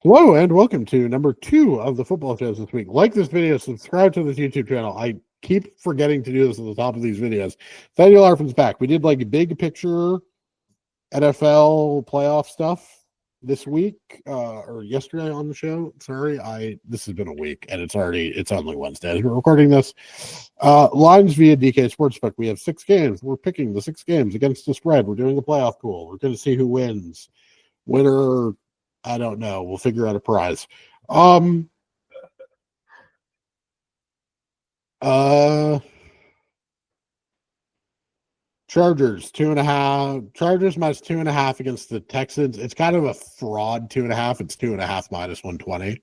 Hello and welcome to number 2 of the football shows this week. Like this video, subscribe to this YouTube channel. I keep forgetting to do this at the top of these videos. Nathaniel Arfin's back. We did like big picture NFL playoff stuff this week or yesterday on the show. Sorry, this has been a week and it's only Wednesday as we're recording this. Lines via DK Sportsbook. We have 6 games. We're picking the 6 games against the spread. We're doing a playoff pool. We're going to see who wins. Winner, I don't know. We'll figure out a prize. Chargers 2.5. Chargers minus 2.5 against the Texans. It's kind of a fraud 2.5. It's 2.5 minus 120.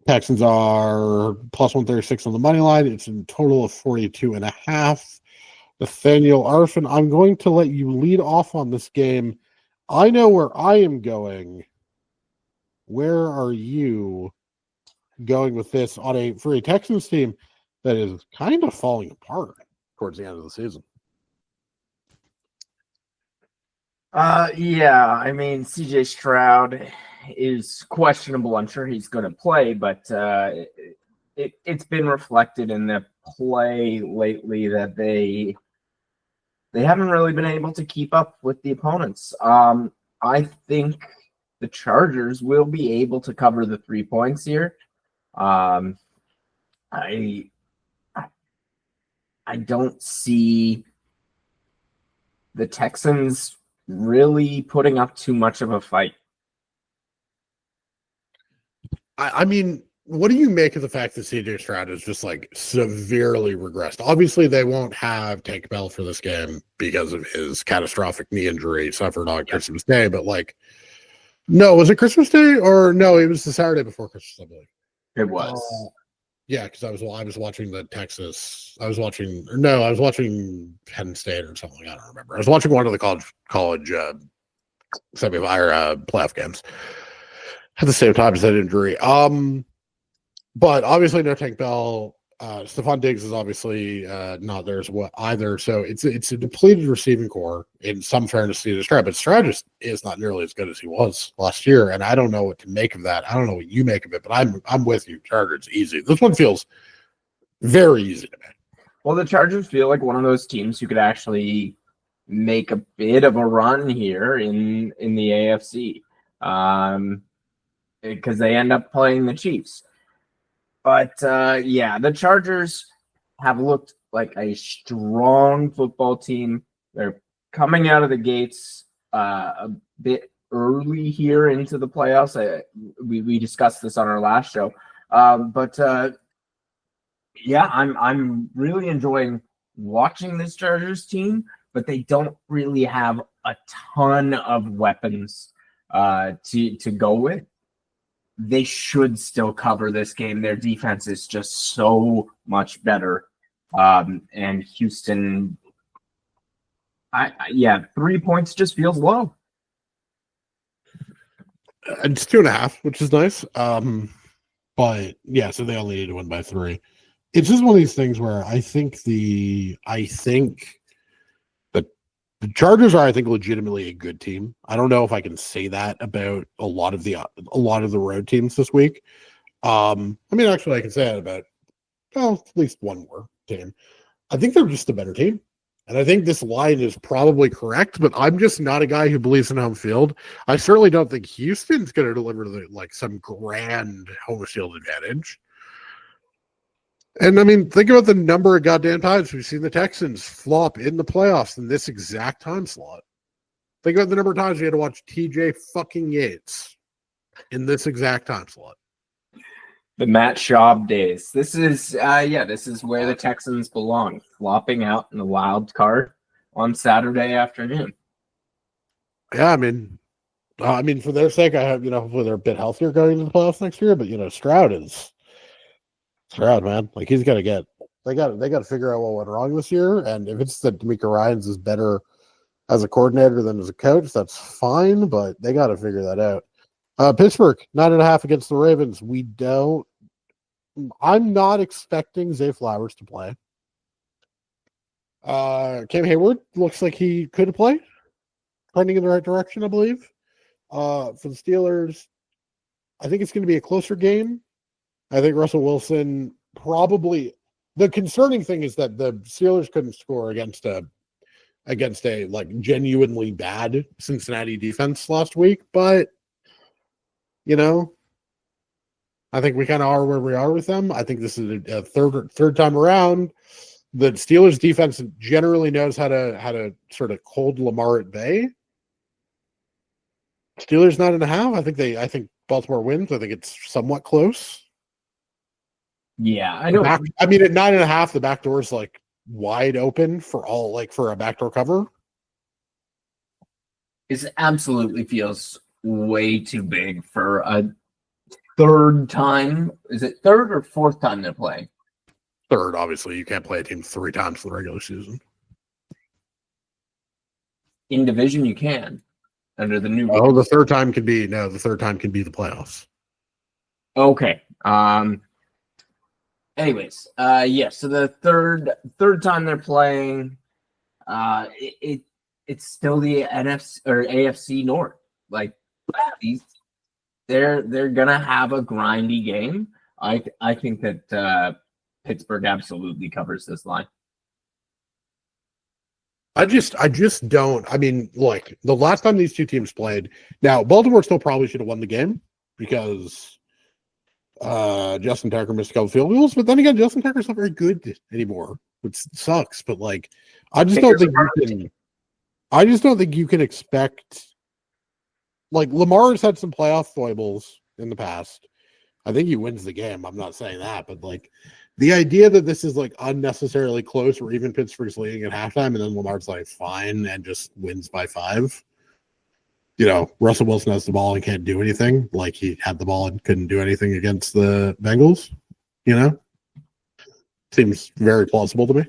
Texans are plus 136 on the money line. It's a total of 42.5. Nathaniel Arfin, I'm going to let you lead off on this game. I know where I am going. Where are you going with this for a Texans team that is kind of falling apart towards the end of the season? Yeah, I mean, CJ Stroud is questionable. I'm sure he's going to play, but it's been reflected in the play lately that they haven't really been able to keep up with the opponents. I think the Chargers will be able to cover the 3 points here. I don't see the Texans really putting up too much of a fight. I mean, what do you make of the fact that CJ Stroud is just like severely regressed? Obviously, they won't have Tank Bell for this game because of his catastrophic knee injury suffered on Christmas Day. But like, no, was it Christmas Day or no? It was the Saturday before Christmas, I believe. It was. Yeah, because I was watching the Texas. I was watching Penn State or something. I don't remember. I was watching one of the college playoff games at the same time as that injury. But obviously no Tank Bell. Stephon Diggs is obviously not there as well either. So it's a depleted receiving core in some fairness to Stroud. But Stroud is not nearly as good as he was last year. And I don't know what to make of that. I don't know what you make of it, but I'm with you. Chargers easy. This one feels very easy to me. Well, the Chargers feel like one of those teams who could actually make a bit of a run here in the AFC. Because they end up playing the Chiefs. But, the Chargers have looked like a strong football team. They're coming out of the gates a bit early here into the playoffs. We discussed this on our last show. I'm really enjoying watching this Chargers team, but they don't really have a ton of weapons to go with. They should still cover this game. Their defense is just so much better. And Houston, 3 points just feels low. It's 2.5, which is nice. But yeah, so they only need to win by 3. It's just one of these things where I think the Chargers are, I think, legitimately a good team. I don't know if I can say that about a lot of the road teams this week. Actually, I can say that about at least one more team. I think they're just a better team, and I think this line is probably correct. But I'm just not a guy who believes in home field. I certainly don't think Houston's going to deliver some grand home field advantage. And I mean, think about the number of goddamn times we've seen the Texans flop in the playoffs in this exact time slot. Think about the number of times we had to watch TJ fucking Yates in this exact time slot. The Matt Schaub days. This is where the Texans belong, flopping out in the wild card on Saturday afternoon. Yeah, I mean, for their sake, I have, hopefully they're a bit healthier going into the playoffs next year. But Stroud, man, like they got to figure out what went wrong this year, and if it's that D'Amico Ryans is better as a coordinator than as a coach, that's fine. But they got to figure that out. Pittsburgh 9.5 against the Ravens. I'm not expecting Zay Flowers to play. Cam Hayward looks like he could play, trending in the right direction, I believe. For the Steelers, I think it's going to be a closer game. I think Russell Wilson probably. The concerning thing is that the Steelers couldn't score against a like genuinely bad Cincinnati defense last week, but I think we kind of are where we are with them. I think this is a third time around. The Steelers defense generally knows how to sort of hold Lamar at bay. Steelers 9.5. I think Baltimore wins. I think it's somewhat close. Yeah, I know. At 9.5, the back door is like wide open for a backdoor cover. It absolutely feels way too big for a third time. Is it third or fourth time they're playing? Third, obviously. You can't play a team 3 times for the regular season. In division, you can. Under the new. Oh, the third time can be the playoffs. Okay. Anyways, so the third time they're playing, it's still the NFC or AFC North. Like they're gonna have a grindy game. I think that Pittsburgh absolutely covers this line. I just don't. I mean, look, the last time these two teams played, now Baltimore still probably should have won the game because Justin Tucker missed a couple field goals, but then again, Justin Tucker's not very good anymore, which sucks. But like, I just don't think you can expect. Like Lamar's had some playoff foibles in the past. I think he wins the game. I'm not saying that, but like the idea that this is like unnecessarily close, or even Pittsburgh's leading at halftime, and then Lamar's like fine and just wins by 5. Russell Wilson has the ball and can't do anything. Like he had the ball and couldn't do anything against the Bengals. Seems very plausible to me.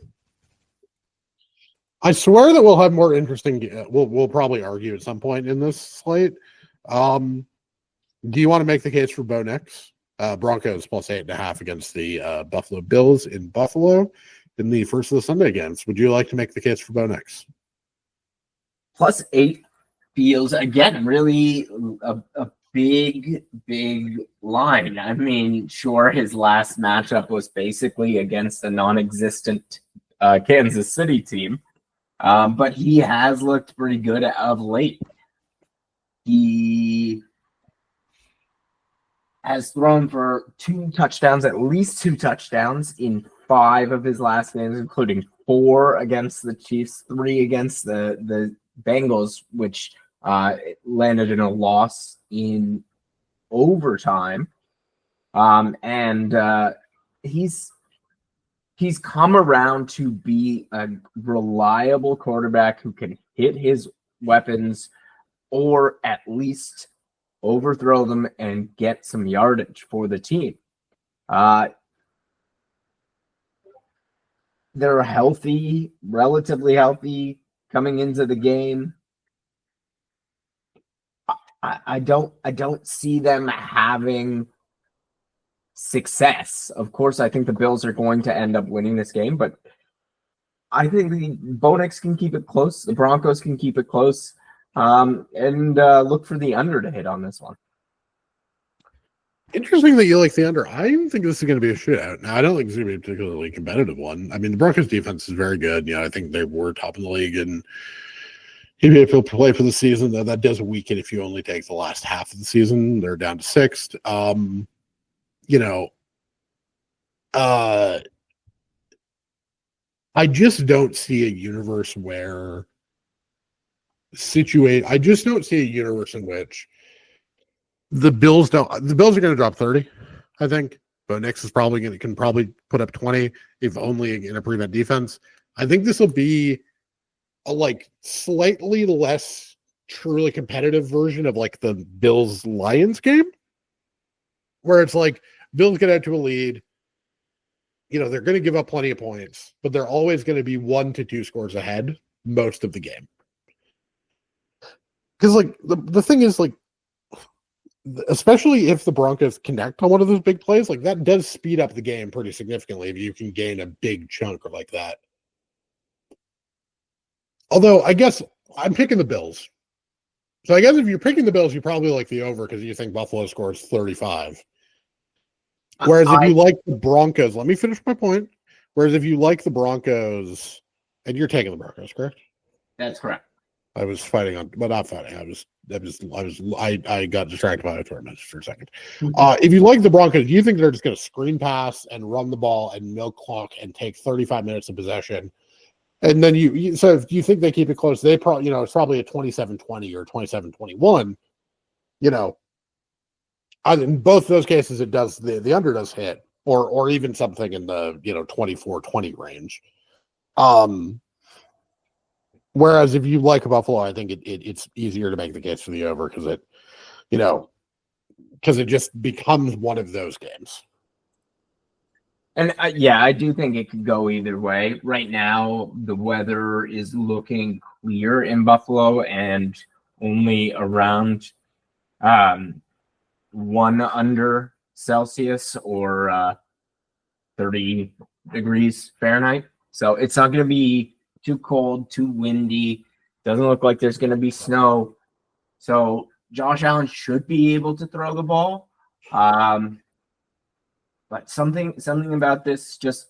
I swear that we'll have more interesting. We'll probably argue at some point in this slate. Do you want to make the case for Bo Nix? Broncos plus 8.5 against the Buffalo Bills in Buffalo in the first of the Sunday games. Would you like to make the case for Bo Nix? Plus 8 feels, again, really a big line. I mean, sure, his last matchup was basically against a non-existent Kansas City team, but he has looked pretty good of late. He has thrown for 2 touchdowns, at least 2 touchdowns in 5 of his last games, including 4 against the Chiefs, 3 against the Bengals, which landed in a loss in overtime. And he's come around to be a reliable quarterback who can hit his weapons or at least overthrow them and get some yardage for the team. They're healthy, relatively healthy coming into the game. I don't see them having success. Of course, I think the Bills are going to end up winning this game, but I think the Bo Nix can keep it close. The Broncos can keep it close, and look for the under to hit on this one. Interesting that you like the under. I think this is going to be a shootout. Now, I don't think it's going to be a particularly competitive one. I mean, the Broncos defense is very good. I think they were top of the league, and even if he'll play for the season, though, that does weaken if you only take the last half of the season. They're down to 6th. I just don't see a universe where I just don't see a universe in which the Bills are going to drop 30, I think. Bo Nix is can probably put up 20, if only in a prevent defense. I think this will be a slightly less truly competitive version of like the Bills Lions game, where it's like Bills get out to a lead. They're going to give up plenty of points, but they're always going to be 1 to 2 scores ahead most of the game. Because the thing is, especially if the Broncos connect on one of those big plays, that does speed up the game pretty significantly if you can gain a big chunk like that. Although I guess I'm picking the Bills. So I guess if you're picking the Bills, you probably like the over because you think Buffalo scores 35. Whereas if you like the Broncos, let me finish my point. Whereas if you like the Broncos, and you're taking the Broncos, correct? That's correct. I was fighting on, but not fighting. I got distracted by a Twitter message for a second. If you like the Broncos, you think they're just going to screen pass and run the ball and milk clock and take 35 minutes of possession. And then so if you think they keep it close, they probably, it's probably a 27-20 or 27-21, in both those cases, it does, the under does hit or even something in the, 24-20 range. Whereas if you like Buffalo, I think it's easier to make the case for the over because it just becomes one of those games. And I do think it could go either way. Right now, the weather is looking clear in Buffalo and only around 1 under Celsius or 30 degrees Fahrenheit. So it's not going to be too cold, too windy. Doesn't look like there's going to be snow. So Josh Allen should be able to throw the ball. But something about this just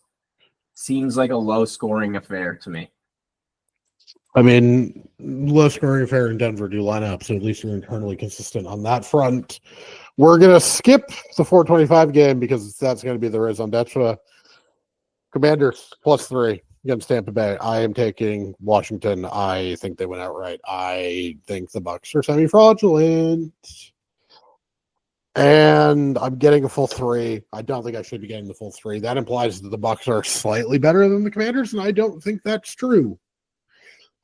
seems like a low-scoring affair to me. I mean, low-scoring affair in Denver do line up, so at least you're internally consistent on that front. We're going to skip the 425 game because that's going to be the Raison d'etre. Commanders +3 against Tampa Bay. I am taking Washington. I think they went outright. I think the Bucs are semi-fraudulent. And I'm getting a full 3. I don't think I should be getting the full 3. That implies that the Bucs are slightly better than the Commanders, and I don't think that's true.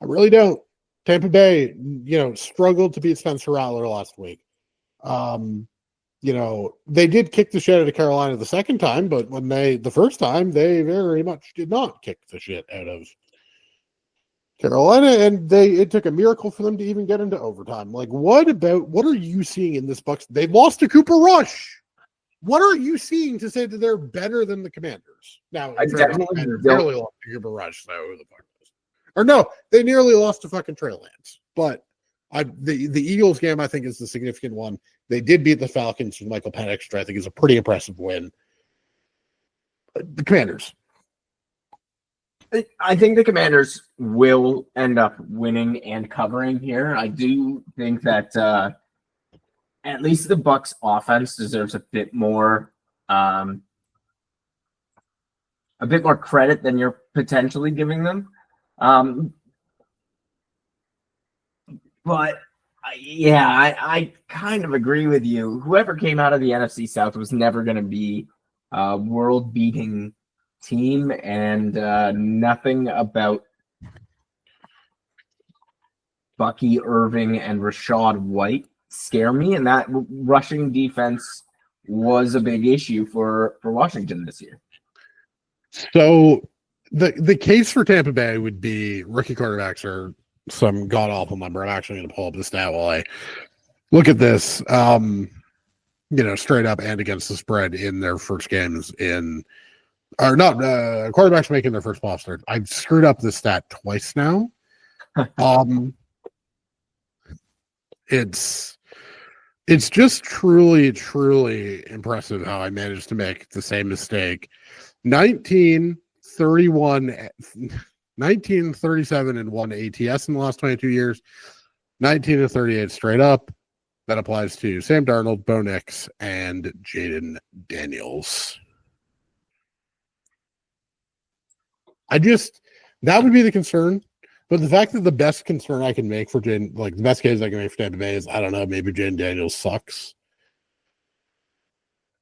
I really don't. Tampa Bay, struggled to beat Spencer Rattler last week. They did kick the shit out of Carolina the second time, but the first time, they very much did not kick the shit out of Carolina, and it took a miracle for them to even get into overtime. Like, what are you seeing in this Bucs? They lost to Cooper Rush. What are you seeing to say that they're better than the Commanders? Now, I definitely nearly lost to Cooper Rush, so who the fuck knows? Or no, they nearly lost to fucking Trey Lance. But the Eagles game, I think, is the significant one. They did beat the Falcons with Michael Penix, which I think is a pretty impressive win. The Commanders. I think the Commanders will end up winning and covering here. I do think that at least the Bucs offense deserves a bit more credit than you're potentially giving them. But I kind of agree with you. Whoever came out of the NFC South was never going to be a world-beating team, and nothing about Bucky Irving and Rashad White scare me, and that rushing defense was a big issue for Washington this year. So the case for Tampa Bay would be rookie quarterbacks are some god-awful number. I'm actually going to pull up the stat while I look at this. Straight up and against the spread in their first games quarterbacks making their first playoff start. I've screwed up this stat twice now. It's just truly, truly impressive how I managed to make the same mistake. 1937 and 1 ATS in the last 22 years, 19-38 straight up. That applies to Sam Darnold, Bo Nix, and Jaden Daniels. That would be the concern. But the fact that the best concern I can make for Jaden, like the best case I can make for Tampa Bay is, I don't know, maybe Jaden Daniels sucks.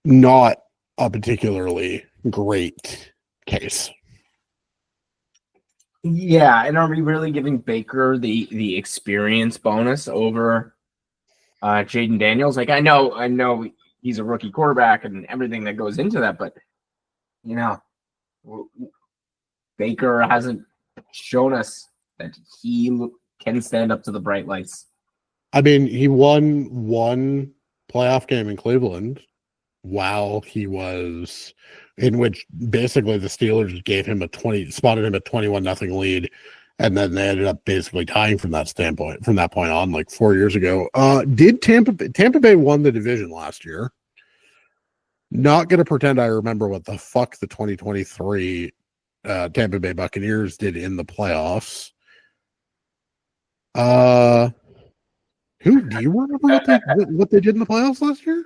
Not a particularly great case. Yeah, and are we really giving Baker the experience bonus over Jaden Daniels? Like, I know he's a rookie quarterback and everything that goes into that, but Baker hasn't shown us that he can stand up to the bright lights. I mean, he won one playoff game in Cleveland while he was in which basically the Steelers spotted him a 21-0 lead And then they ended up basically tying from that standpoint, from that point on, like 4 years ago. Did Tampa Bay won the division last year? Not going to pretend I remember what the fuck the 2023 Tampa Bay Buccaneers did in the playoffs. Who do you remember what they did in the playoffs last year?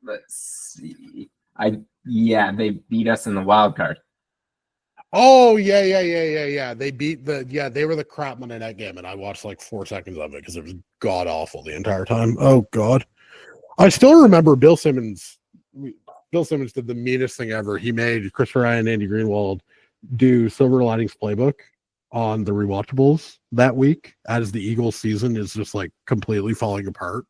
Let's see. They beat us in the wild card. Oh, yeah. They were the crap Monday night game, and I watched like 4 seconds of it because it was god awful the entire time. Oh god. I still remember Bill Simmons. Bill Simmons did the meanest thing ever. He made Chris Ryan and Andy Greenwald do Silver Linings Playbook on the rewatchables that week as the Eagles season is just like completely falling apart.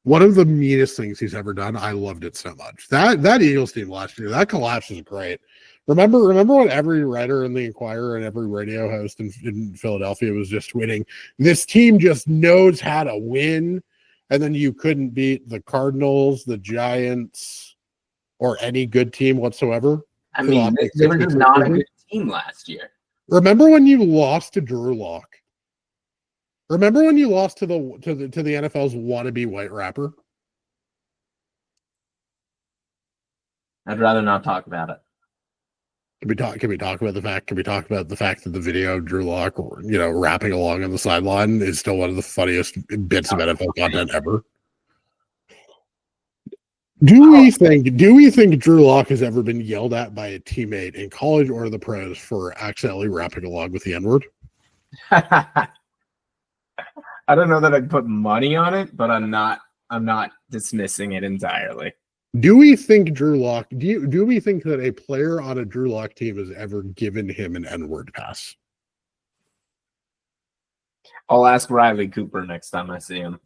One of the meanest things he's ever done. I loved it so much. That Eagles team last year, that collapse was great. Remember when every writer in the Inquirer and every radio host in Philadelphia was just tweeting, this team just knows how to win, and then you couldn't beat the Cardinals, the Giants, or any good team whatsoever. I mean, they were just not a good team last year. Remember when you lost to Drew Lock? Remember when you lost to the NFL's wannabe white rapper? I'd rather not talk about it. Can we talk about the fact? Can we talk about the fact that the video of Drew Lock, rapping along on the sideline is still one of the funniest bits of NFL content ever? Do we think Drew Lock has ever been yelled at by a teammate in college or the pros for accidentally rapping along with the N-word? I don't know that I'd put money on it, but I'm not dismissing it entirely. Do we think Drew Lock? Do we think that a player on a Drew Lock team has ever given him an N-word pass? I'll ask Riley Cooper next time I see him.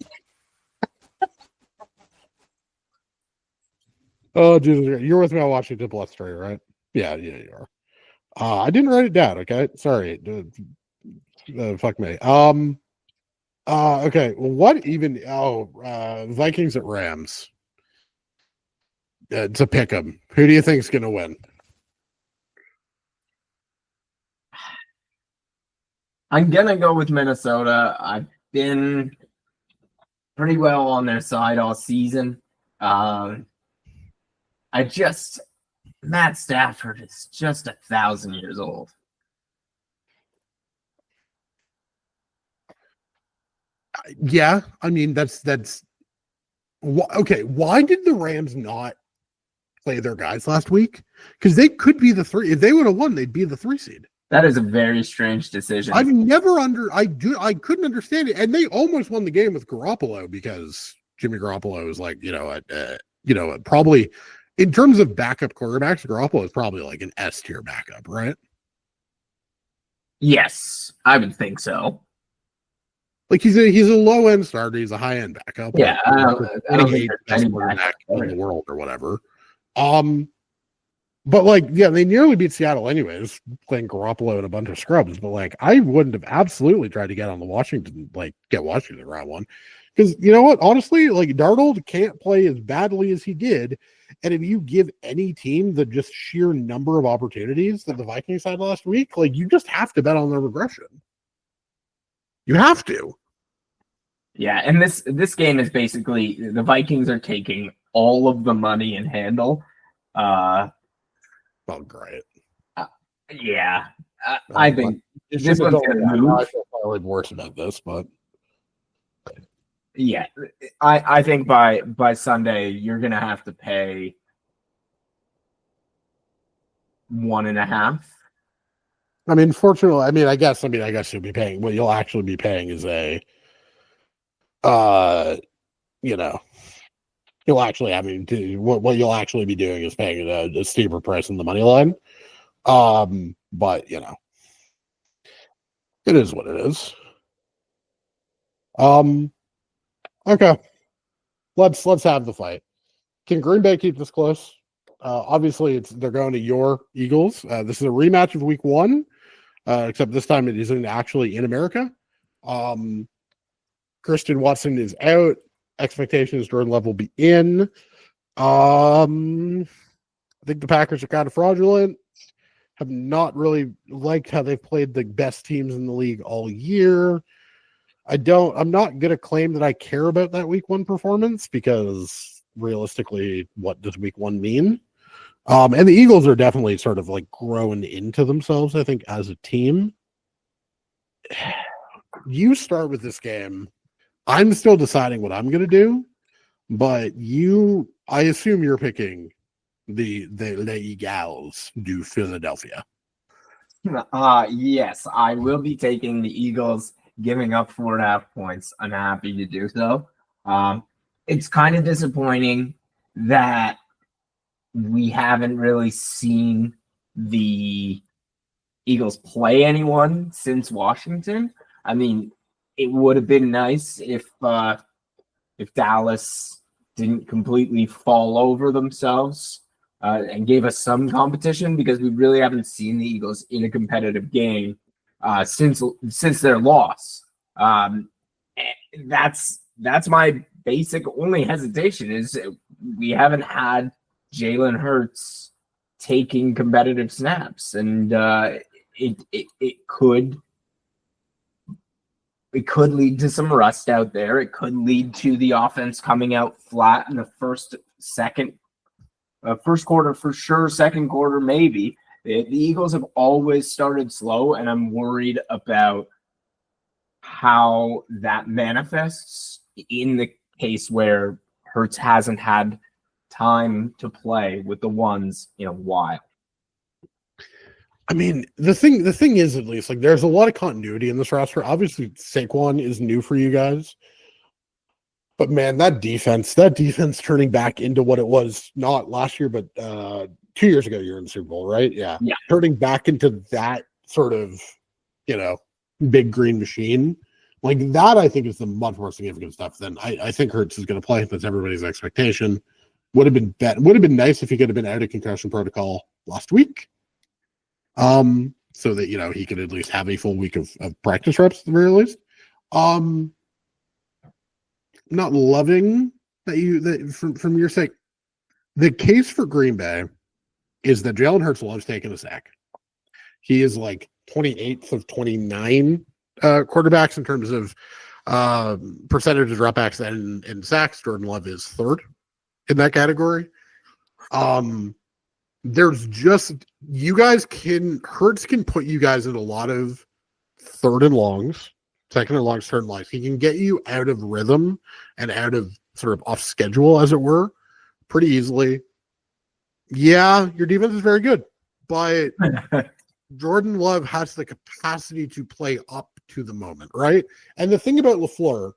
Oh Jesus! You're with me on Washington Blood Story, right? Yeah, you are. I didn't write it down. Okay, sorry. Fuck me. Okay. Well, what even? Vikings at Rams. To pick them. Who do you think is going to win? I'm going to go with Minnesota. I've been pretty well on their side all season. Matt Stafford is just 1,000 years old. Yeah. I mean, that's okay. Why did the Rams not play their guys last week? Because they could be the 3. If they would have won, they'd be the 3 seed. That is a very strange decision. I couldn't understand it, and they almost won the game with Garoppolo because Jimmy Garoppolo is like, probably in terms of backup quarterbacks, Garoppolo is probably like an S tier backup, right? Yes, I would think so. Like he's a low end starter, he's a high end backup. Yeah, like, I don't think best quarterback in the world or whatever. But they nearly beat Seattle anyways, playing Garoppolo and a bunch of scrubs. But I wouldn't have absolutely tried to get on the Washington round one. Because you know what? Honestly, Darnold can't play as badly as he did. And if you give any team the just sheer number of opportunities that the Vikings had last week, you just have to bet on their regression. You have to. Yeah, and this game is basically the Vikings are taking all of the money and handle. Great. Yeah, I think this one's going to move. I feel probably worse about this, but yeah, I think by Sunday you're going to have to pay 1.5. I mean, fortunately, I guess you'll be paying. What you'll actually be paying is what you'll actually be doing is paying a steeper price in the money line. But it is what it is. Okay. Let's have the fight. Can Green Bay keep this close? Obviously they're going to your Eagles. This is a rematch of week 1, except this time it isn't actually in America. Christian Watson is out. Expectations Jordan Love will be in. I think the Packers are kind of fraudulent. have not really liked how they've played the best teams in the league all year. I'm not going to claim that I care about that week 1 performance because realistically, what does week 1 mean? And the Eagles are definitely sort of like grown into themselves, I think, as a team. You start with this game. I'm still deciding what I'm going to do, but I assume you're picking the Eagles do Philadelphia. Yes, I will be taking the Eagles, giving up 4.5 points. I'm happy to do so. It's kind of disappointing that we haven't really seen the Eagles play anyone since Washington. I mean, it would have been nice if Dallas didn't completely fall over themselves and gave us some competition, because we really haven't seen the Eagles in a competitive game since their loss. That's my basic only hesitation, is we haven't had Jalen Hurts taking competitive snaps, and it could lead to some rust out there. It could lead to the offense coming out flat in the first quarter for sure, second quarter maybe. The Eagles have always started slow, and I'm worried about how that manifests in the case where Hurts hasn't had time to play with the ones in a while. I mean, the thing is, at least, like, there's a lot of continuity in this roster. Obviously, Saquon is new for you guys, but man, that defense turning back into what it was not last year, but 2 years ago, you're in the Super Bowl, right? Yeah. Turning back into that sort of, big green machine, like that, I think is the much more significant stuff than I think Hurts is going to play. That's everybody's expectation. Would have been nice if he could have been out of concussion protocol last week. So that, he could at least have a full week of practice reps at the very least. Not loving that from your sake. The case for Green Bay is that Jalen Hurts loves taking a sack. He is like 28th of 29 quarterbacks in terms of percentage of dropbacks and sacks. Jordan Love is 3rd in that category. There's just, Hurts can put you guys in a lot of 3rd and longs, 2nd and longs, 3rd and longs. He can get you out of rhythm and out of sort of off schedule, as it were, pretty easily. Yeah, your defense is very good, but Jordan Love has the capacity to play up to the moment, right? And the thing about LaFleur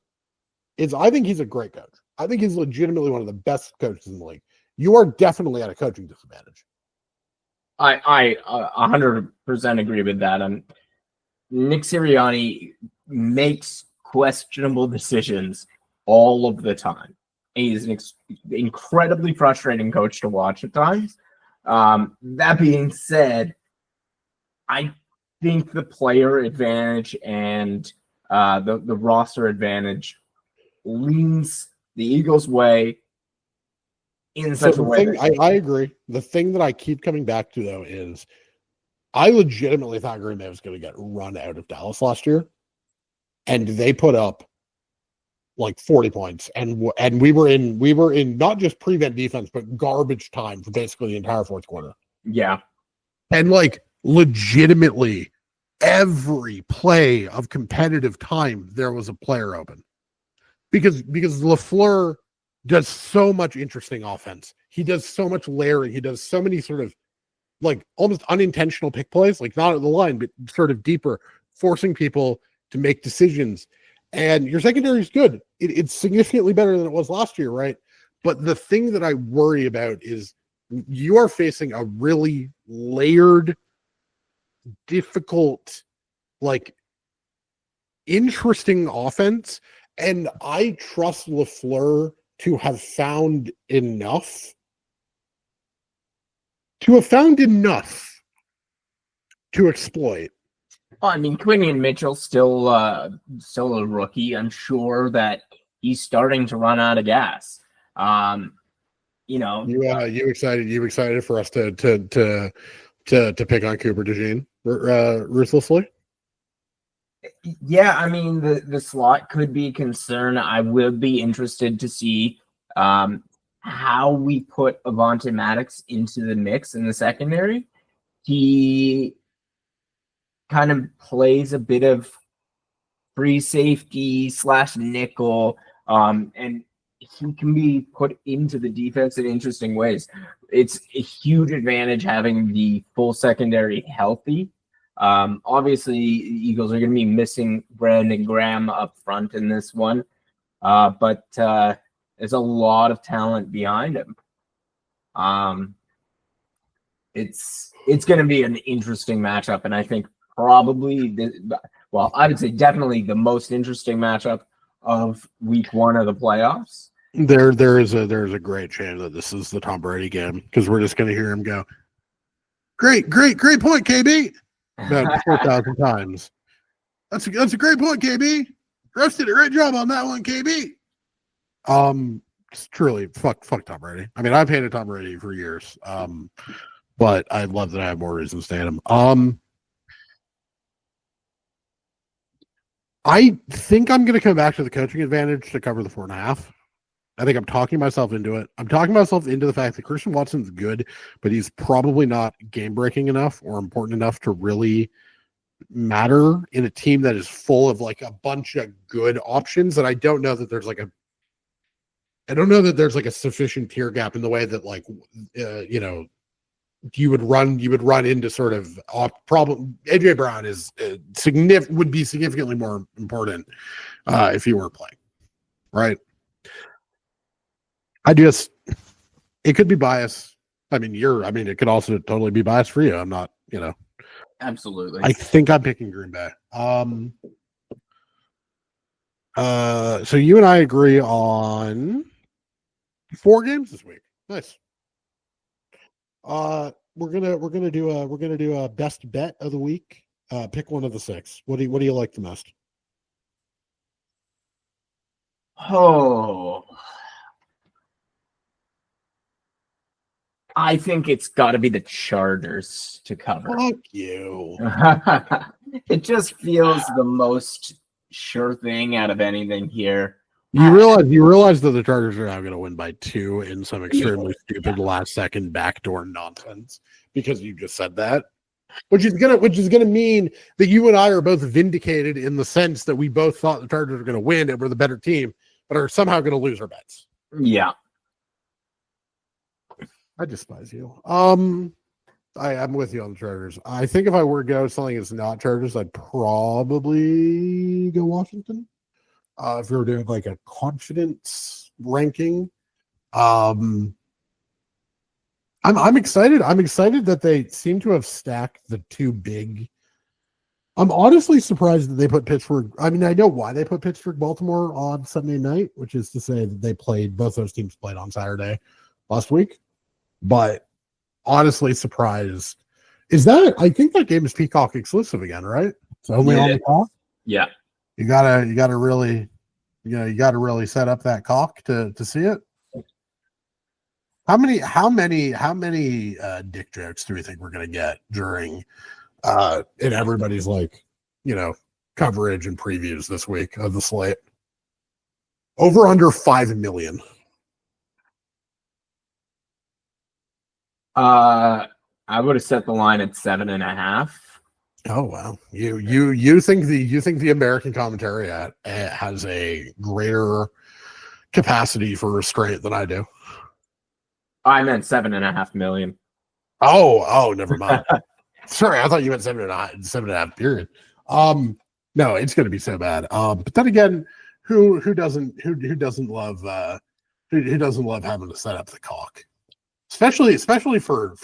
is I think he's a great coach. I think he's legitimately one of the best coaches in the league. You are definitely at a coaching disadvantage. I 100% agree with that. Nick Sirianni makes questionable decisions all of the time. He's an incredibly frustrating coach to watch at times. That being said, I think the player advantage and the roster advantage leans the Eagles' way in such a way. I agree. The thing that I keep coming back to, though, is I legitimately thought Green Bay was going to get run out of Dallas last year, and they put up like 40 points, and we were in not just prevent defense, but garbage time for basically the entire 4th quarter. Yeah, and like legitimately every play of competitive time, there was a player open because LaFleur does so much interesting offense. He does so much layering. He does so many sort of like almost unintentional pick plays, like not at the line, but sort of deeper, forcing people to make decisions. And your secondary is good. It's significantly better than it was last year, right? But the thing that I worry about is you are facing a really layered, difficult, like interesting offense. And I trust LaFleur to have found enough to exploit. Well, I mean, Quinion Mitchell's still a rookie. I'm sure that he's starting to run out of gas. You excited for us to to pick on Cooper DeJean ruthlessly. Yeah, I mean the slot could be a concern. I would be interested to see how we put Avonte Maddox into the mix in the secondary. He kind of plays a bit of free safety / nickel, and he can be put into the defense in interesting ways. It's a huge advantage having the full secondary healthy. Obviously, the Eagles are going to be missing Brandon Graham up front in this one, but there's a lot of talent behind him. It's going to be an interesting matchup, and I think probably I would say definitely the most interesting matchup of week 1 of the playoffs. There's a great chance that this is the Tom Brady game because we're just going to hear him go, great point, KB, about 4,000 times. That's a great point, KB. Russ did a great job on that one, KB. It's truly fuck Tom Brady. I mean, I've hated Tom Brady for years. But I love that I have more reasons to hate him. I think I'm going to come back to the coaching advantage to cover the 4.5. I think I'm talking myself into it. I'm talking myself into the fact that Christian Watson's good, but he's probably not game-breaking enough or important enough to really matter in a team that is full of like a bunch of good options. And I don't know that there's like a sufficient tier gap in the way that like, you would run into sort of problem. AJ Brown is would be significantly more important if he weren't playing, right? It could be bias. I mean, it could also totally be bias for you. I'm not, Absolutely. I think I'm picking Green Bay. So you and I agree on 4 games this week. Nice. We're gonna do a best bet of the week. Pick one of the 6. What do you like the most? Oh, I think it's got to be the Chargers to cover. Fuck you. It just feels the most sure thing out of anything here. You realize that the Chargers are now going to win by 2 in some extremely stupid last second backdoor nonsense because you just said that, which is gonna mean that you and I are both vindicated in the sense that we both thought the Chargers were going to win and were the better team, but are somehow going to lose our bets. Yeah. I despise you. I'm with you on the Chargers. I think if I were to go something that's not Chargers, I'd probably go Washington. If we were doing like a confidence ranking, I'm excited. I'm excited that they seem to have stacked the 2 big. I'm honestly surprised that they put Pittsburgh. I mean, I know why they put Pittsburgh Baltimore on Sunday night, which is to say that both those teams played on Saturday last week. But honestly surprised. I think that game is Peacock exclusive again, right? It's only on the cock. Yeah. You gotta really set up that cock to see it. How many dick jokes do we think we're gonna get during in everybody's coverage and previews this week of the slate? Over under 5 million. I would have set the line at 7.5. Oh wow! You think the American commentary has a greater capacity for restraint than I do? I meant 7.5 million. Oh, never mind. Sorry, I thought you meant 7.5 period. No, it's going to be so bad. But then again, who doesn't love having to set up the cock? Especially for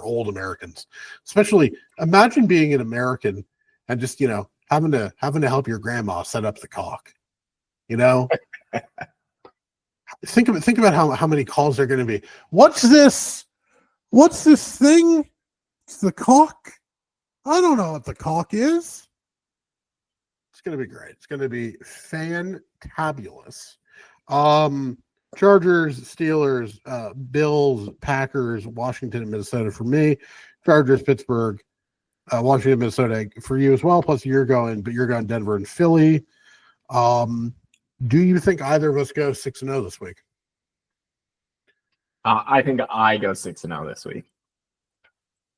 old Americans. Especially imagine being an American and just having to help your grandma set up the cock. Think about how many calls there are going to be. What's this thing? It's the cock. I don't know what the cock is. It's going to be great. It's going to be fantabulous. Chargers, Steelers, Bills, Packers, Washington, and Minnesota for me. Chargers, Pittsburgh, Washington, Minnesota for you as well. Plus you're going Denver and Philly. Do you think either of us go 6-0 this week? I think I go 6-0 this week.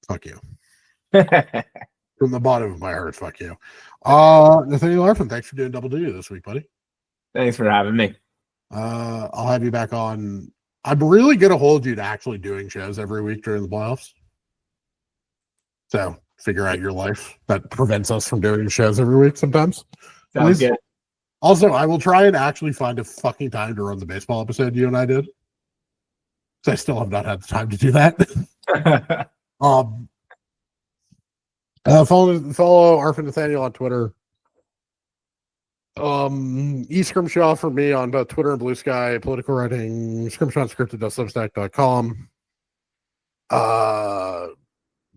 Fuck you. From the bottom of my heart, fuck you. Nathaniel Arfin, thanks for doing double duty this week, buddy. Thanks for having me. I'll have you back on. I'm really going to hold you to actually doing shows every week during the playoffs. So figure out your life. That prevents us from doing shows every week sometimes. Sounds good. Also, I will try and actually find a fucking time to run the baseball episode you and I did. So I still have not had the time to do that. Follow Arfin Nathaniel on Twitter. Scrimshaw for me on both Twitter and Blue Sky, political writing, scrimshawunscripted.substack.com.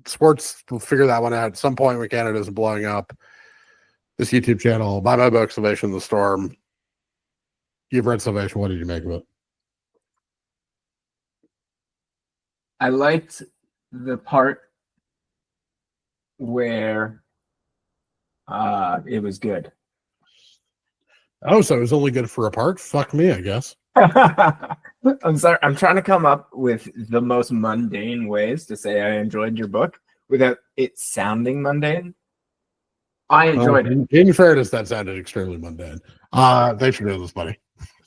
Sports, we'll figure that one out at some point when Canada isn't blowing up. This YouTube channel, buy my book, Salvation of the Storm. You've read Salvation. What did you make of it? I liked the part where it was good. Oh, so it was only good for a part? Fuck me, I guess. I'm sorry. I'm trying to come up with the most mundane ways to say I enjoyed your book without it sounding mundane. I enjoyed it. In fairness, that sounded extremely mundane. Thanks for doing this, buddy.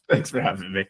Thanks for having me.